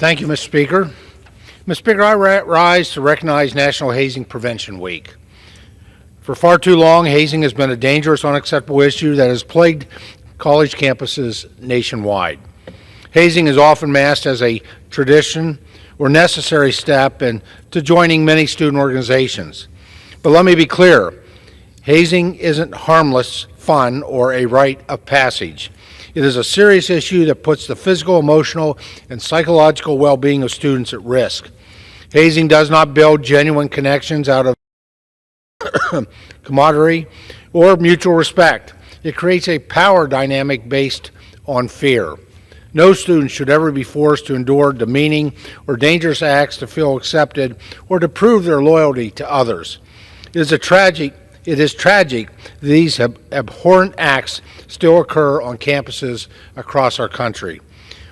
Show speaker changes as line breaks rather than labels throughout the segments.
Thank you, Mr. Speaker. Mr. Speaker, I rise to recognize National Hazing Prevention Week. For far too long, hazing has been a dangerous, unacceptable issue that has plagued college campuses nationwide. Hazing is often masked as a tradition or necessary step to joining many student organizations. But let me be clear, hazing isn't harmless fun or a rite of passage. It is a serious issue that puts the physical, emotional, and psychological well-being of students at risk. Hazing does not build genuine connections out of camaraderie or mutual respect. It creates a power dynamic based on fear. No student should ever be forced to endure demeaning or dangerous acts to feel accepted or to prove their loyalty to others. It is tragic that these abhorrent acts still occur on campuses across our country.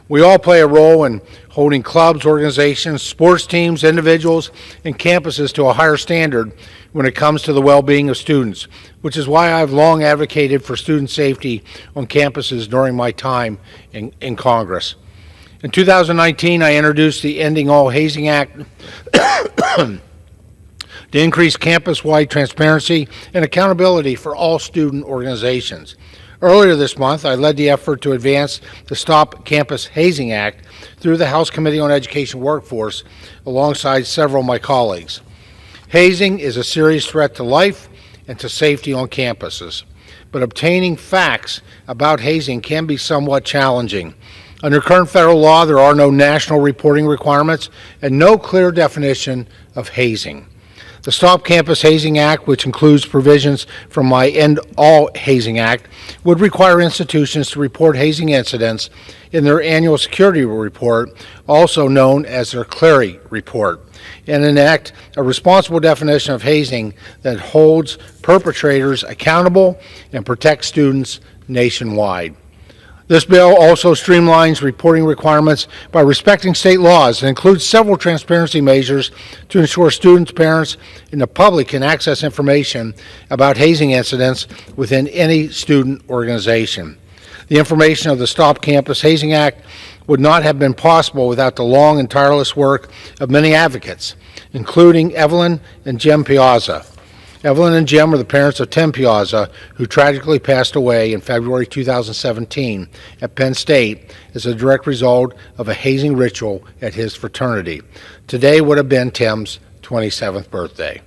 We all play a role in holding clubs, organizations, sports teams, individuals, and campuses to a higher standard when it comes to the well-being of students, which is why I've long advocated for student safety on campuses during my time in Congress. In 2019, I introduced the Ending All Hazing Act to increase campus-wide transparency and accountability for all student organizations. Earlier this month, I led the effort to advance the Stop Campus Hazing Act through the House Committee on Education Workforce alongside several of my colleagues. Hazing is a serious threat to life and to safety on campuses, but obtaining facts about hazing can be somewhat challenging. Under current federal law, there are no national reporting requirements and no clear definition of hazing. The Stop Campus Hazing Act, which includes provisions from my End All Hazing Act, would require institutions to report hazing incidents in their annual security report, also known as their Clery report, and enact a responsible definition of hazing that holds perpetrators accountable and protects students nationwide. This bill also streamlines reporting requirements by respecting state laws and includes several transparency measures to ensure students, parents, and the public can access information about hazing incidents within any student organization. The information of the Stop Campus Hazing Act would not have been possible without the long and tireless work of many advocates, including Evelyn and Jim Piazza. Evelyn and Jim are the parents of Tim Piazza, who tragically passed away in February 2017 at Penn State as a direct result of a hazing ritual at his fraternity. Today would have been Tim's 27th birthday.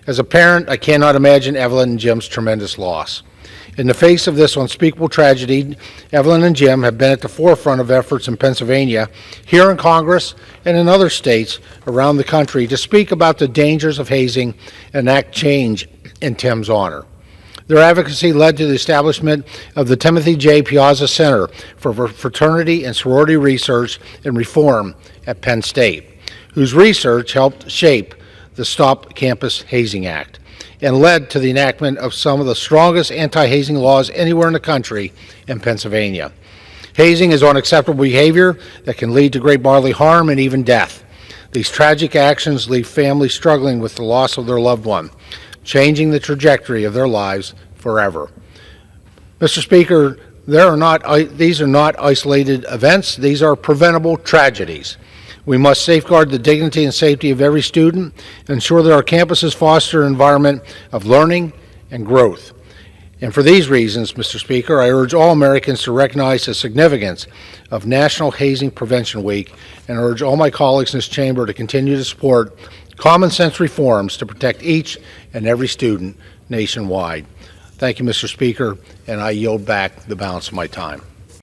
As a parent, I cannot imagine Evelyn and Jim's tremendous loss. In the face of this unspeakable tragedy, Evelyn and Jim have been at the forefront of efforts in Pennsylvania, here in Congress, and in other states around the country to speak about the dangers of hazing and enact change in Tim's honor. Their advocacy led to the establishment of the Timothy J. Piazza Center for Fraternity and Sorority Research and Reform at Penn State, whose research helped shape the Stop Campus Hazing Act and led to the enactment of some of the strongest anti-hazing laws anywhere in the country in Pennsylvania. Hazing is unacceptable behavior that can lead to great bodily harm and even death. These tragic actions leave families struggling with the loss of their loved one, changing the trajectory of their lives forever. Mr. Speaker, these are not isolated events. These are preventable tragedies. We must safeguard the dignity and safety of every student and ensure that our campuses foster an environment of learning and growth. And for these reasons, Mr. Speaker, I urge all Americans to recognize the significance of National Hazing Prevention Week and urge all my colleagues in this chamber to continue to support common sense reforms to protect each and every student nationwide. Thank you, Mr. Speaker, and I yield back the balance of my time.